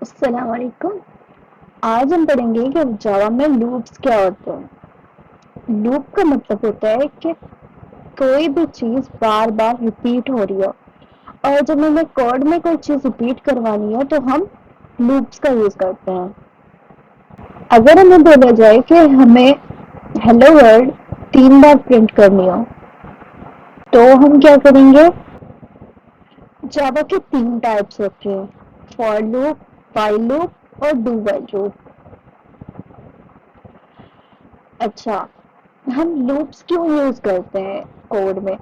السلام علیکم۔ آج ہم پڑھیں گے کہ جاوا میں لوپس کیا ہوتے ہیں۔ لوپ کا مطلب ہوتا ہے کہ کوئی بھی چیز بار بار ریپیٹ ہو رہی ہو، اور جب ہمیں کوڈ میں کوئی چیز ریپیٹ کروانی ہے تو ہم لوپس کا یوز کرتے ہیں۔ اگر ہمیں بولا جائے کہ ہمیں ہیلو ورلڈ 3 بار پرنٹ کرنی ہو تو ہم کیا کریں گے؟ جاوا کے 3 ٹائپس ہوتے ہیں: فار لوپ، وائل لوپ اور ڈو وائل لوپ۔ اچھا، ہم لوپس کیوں یوز کرتے ہیں کوڈ میں؟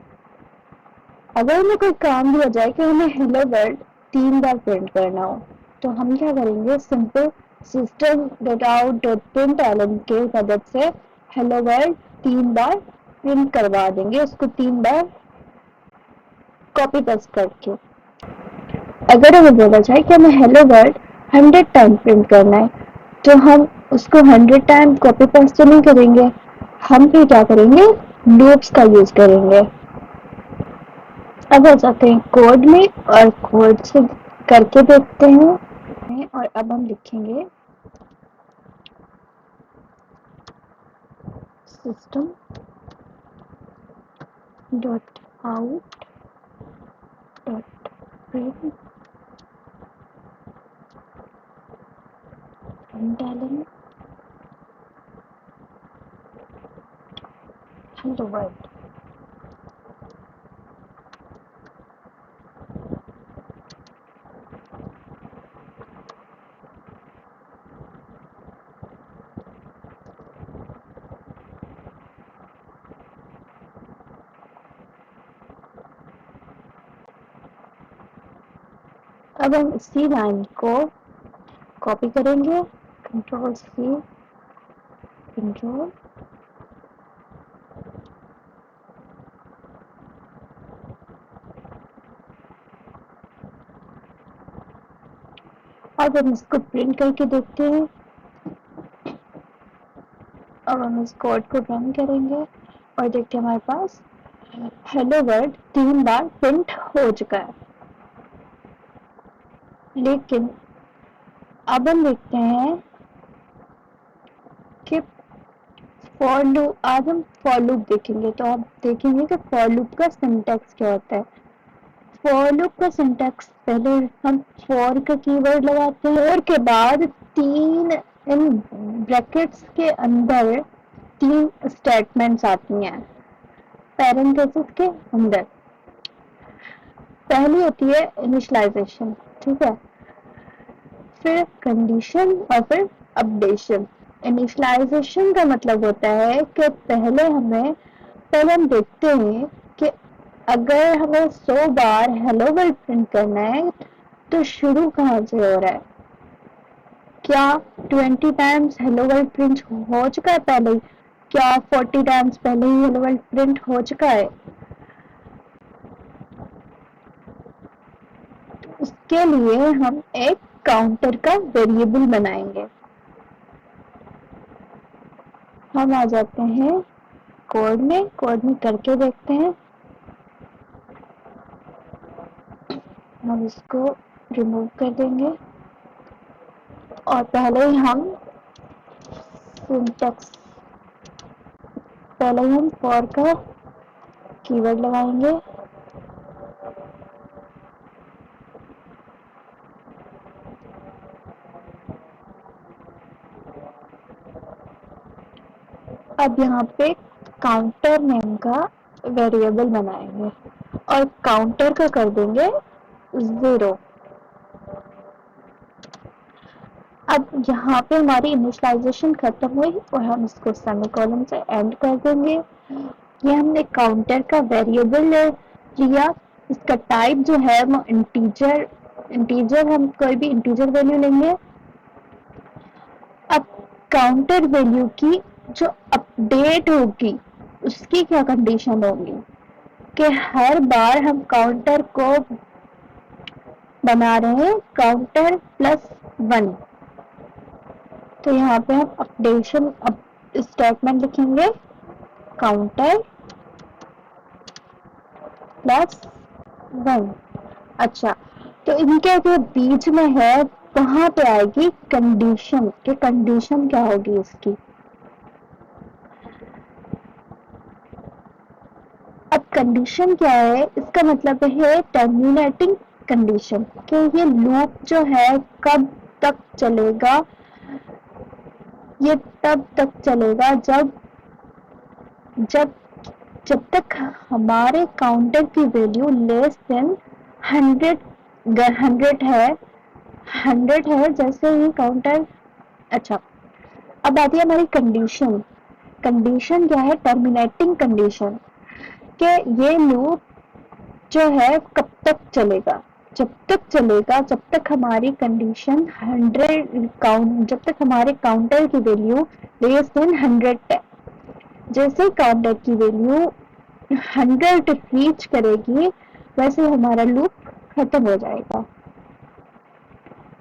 اگر ہمیں کوئی کام دیا جائے کہ ہمیں ہیلو ورلڈ 3 بار پرنٹ کرنا ہو تو ہم کیا کریں گے؟ Simple system dot out dot println کے مدد سے ہیلو ورلڈ 3 بار پرنٹ کروا دیں گے، اس کو 3 بار کاپی پیسٹ کر کے۔ اگر ہمیں بولا جائے کہ ہمیں ہیلو ورلڈ 100 ٹائم پرنٹ کرنا ہے تو ہم اس کو 100 ٹائم کاپی پیسٹ تو نہیں کریں گے، ہم پھر کیا کریں گے؟ لوپس کا یوز کریں گے۔ اب آ جاتے ہیں کوڈ میں اور کوڈ سے کر کے دیکھتے ہیں، اور اب ہم لکھیں گے system dot out dot println hello world. اب ہم اسی لائن کو کاپی کریں گے، کنٹرول سی، کنٹرول اب ہم اس کو پرنٹ کر کے دیکھتے ہیں۔ اب ہم اس کوڈ کو رن کریں گے اور دیکھتے ہیں ہمارے پاس ہیلو ورلڈ 3 بار پرنٹ ہو چکا ہے۔ لیکن اب ہم دیکھتے ہیں کہ فور لوپ، آج ہم فور لوپ دیکھیں گے تو آپ دیکھیں گے کہ فور لوپ کا سنٹیکس کیا ہوتا ہے۔ فور لوپ کا سنٹیکس، پہلے ہم فور کا کی ورڈ لگاتے ہیں، فور کے بعد 3 ان بریکٹس کے اندر 3 اسٹیٹمنٹس آتی ہیں پیرنتھیسس کے اندر۔ پہلی ہوتی ہے انیشلائزیشن، ٹھیک ہے، پھر کنڈیشن اور پھر اپڈیشن۔ انیشلائزیشن کا مطلب ہوتا ہے کہ پہلے ہم دیکھتے ہیں کہ اگر ہمیں 100 بار ہیلو ورلڈ پرنٹ کرنا ہے تو شروع کہاں سے ہو رہا ہے؟ کیا 20 ٹائمز ہیلو ورلڈ پرنٹ ہو چکا ہے پہلے؟ کیا 40 ٹائمز پہلے ہی ہیلو ورلڈ پرنٹ ہو چکا ہے؟ اس کے لیے ہم ایک کاؤنٹر کا ویریبل بنائیں گے۔ ہم آ جاتے ہیں کوڈ میں کر کے دیکھتے ہیں۔ ہم اس کو ریموو کر دیں گے اور پہلے ہی ہم سنٹیکس، پہلے ہم فور کا کی ورڈ لگائیں گے، اب یہاں پہ کاؤنٹر نیم کا ویریبل بنائیں گے اور کاؤنٹر کا کر دیں گے 0۔ اب یہاں پہ ہماری انیشلائزیشن ختم ہوئی اور ہم اس کو سیمی کولن سے اینڈ کر دیں گے۔ یہ ہم نے کاؤنٹر کا ویریبل لیا، اس کا ٹائپ جو ہے وہ انٹیجر ہم کوئی بھی انٹیجر ویلیو لیں گے۔ اب کاؤنٹر ویلیو کی جو اپڈیٹ ہوگی اس کی کیا کنڈیشن ہوگی کہ ہر بار ہم کاؤنٹر کو بنا رہے ہیں کاؤنٹر پلس 1، تو یہاں پہ ہم اپڈیشن اسٹیٹمنٹ لکھیں گے کاؤنٹر پلس 1۔ اچھا، تو ان کے جو بیچ میں ہے وہاں پہ آئے گی کنڈیشن کہ کنڈیشن کیا ہوگی اس کی. اب کنڈیشن کیا ہے، اس کا مطلب ہے ٹرمینیٹنگ کنڈیشن، کہ یہ لوپ جو ہے کب تک چلے گا. یہ تب تک چلے گا جب جب تک ہمارے کاؤنٹر کی ویلیو لیس دین 100 ہے. 100 ہے جیسے ہی کاؤنٹر. اچھا، اب آتی ہے ہماری کنڈیشن. کنڈیشن کیا ہے؟ ٹرمینیٹنگ کنڈیشن، کہ یہ لوپ جو ہے کب تک چلے گا. جب تک چلے گا جب تک ہماری کنڈیشن 100 جب تک ہمارے کاؤنٹر کی ویلیو لیس دین 100 ہے. جیسے کاؤنٹر کی ویلیو 100 ریچ کرے گی ویسے ہمارا لوپ ختم ہو جائے گا.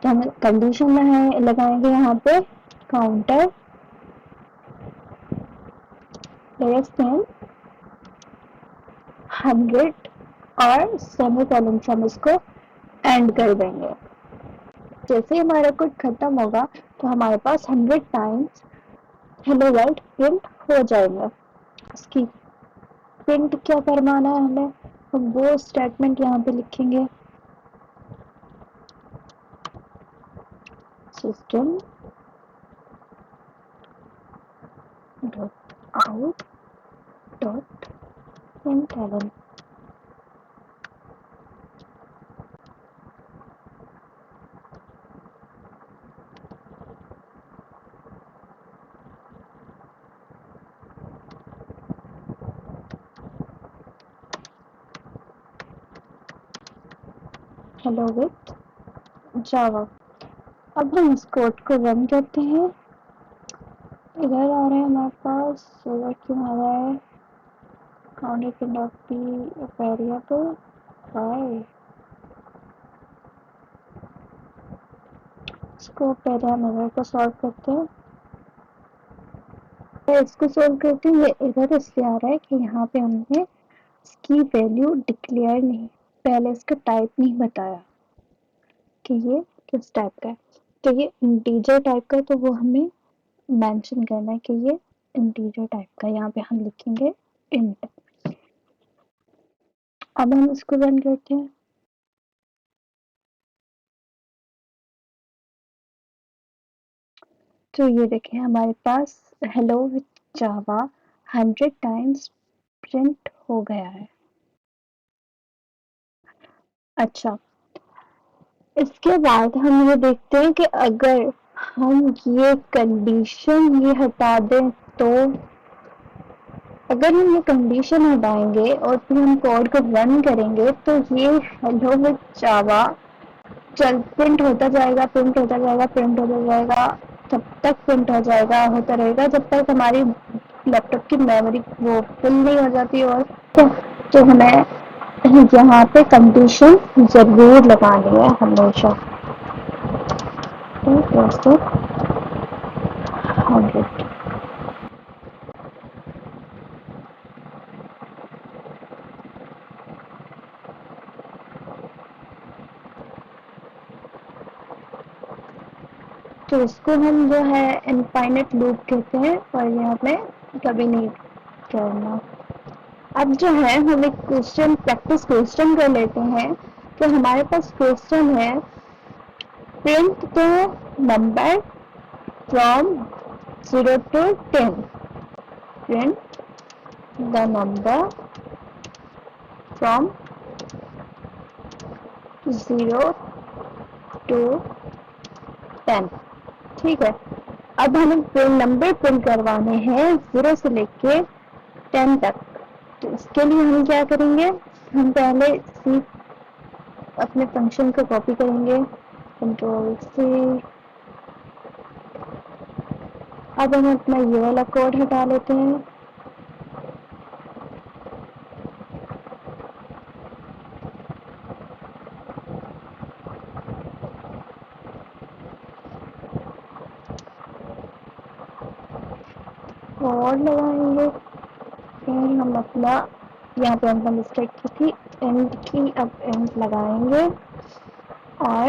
تو ہم کنڈیشن لگائیں گے یہاں پہ کاؤنٹر لیس دین 100 اور سیمی کولن سے ہم اس کو اینڈ کر دیں گے. جیسے ہی ہمارا کوڈ ختم ہوگا تو ہمارے پاس 100 ٹائمس ہیلو ورلڈ پرنٹ ہو جائے گا. اس کی پرنٹ کیا کروانا ہے ہمیں، ہم وہ اسٹیٹمنٹ یہاں پہ لکھیں گے. System dot out dot print. Hello with Java. اب ہم اس کوڈ کو رن کرتے ہیں. ادھر آ رہے ہیں ہمارے پاس ادھر کیوں آ رہا ہے counter dot P variable file. اس کو پہلے ہم ایرر کو سالو کرتے ہیں. اس کو سالو کرتے ہیں. یہ ایرر اس لیے آ رہا ہے کہ یہاں پہ ہم نے اس کی ویلیو ڈکلیئر نہیں، پہلے اس کا ٹائپ نہیں بتایا کہ یہ کس ٹائپ کا ہے. تو یہ انٹیجر ٹائپ کا ہے تو وہ ہمیں مینشن کرنا ہے کہ یہ انٹیجر ٹائپ کا. یہاں پہ ہم لکھیں گے انٹ. اب ہم اس کو رن کرتے ہیں. تو یہ دیکھیں ہمارے پاس hello with Java 100 times print ہو گیا ہے. اچھا، اس کے بعد ہم یہ دیکھتے ہیں کہ اگر ہم یہ کنڈیشن یہ ہٹا دیں تو اگر ہم یہ کنڈیشن ہٹائیں گے اور پھر ہم کوڈ کو رن کریں گے تو یہ ہیلو وتھ جاوا پرنٹ ہوتا جائے گا پرنٹ ہوتا جائے گا پرنٹ ہوتا جائے گا. تب تک پرنٹ ہو جائے گا ہوتا رہے گا جب تک ہماری لیپ ٹاپ کی میموری وہ فل نہیں ہو جاتی. اور تو ہمیں یہاں پہ کنڈیشن ضرور لگانی ہے ہمیشہ. کیسے 100. تو اس کو ہم جو ہے انفائنٹ لوپ کہتے ہیں اور یہاں پہ کبھی نہیں کرنا. اب جو ہے ہم ایک کوشچن پریکٹس کوشچن کر لیتے ہیں. تو ہمارے پاس کوشچن ہے print the number from 0 to 10. Print the number from 0 to 10. ٹھیک ہے. اب ہمیں نمبر پرنٹ کروانے ہیں 0 سے لے کے 10 تک. تو اس کے لیے ہم کیا کریں گے، ہم پہلے اپنے فنکشن کو کاپی کریں گے کنٹرول سے. اب ہم اپنا یہ والا کوڈ ہٹا لیتے ہیں. اور لگائیں گے پھر ہم اپنا یہاں پہ ہم نے مسٹیک کی تھی اینڈ کی. اب اینڈ لگائیں گے اور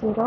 0,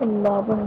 11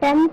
10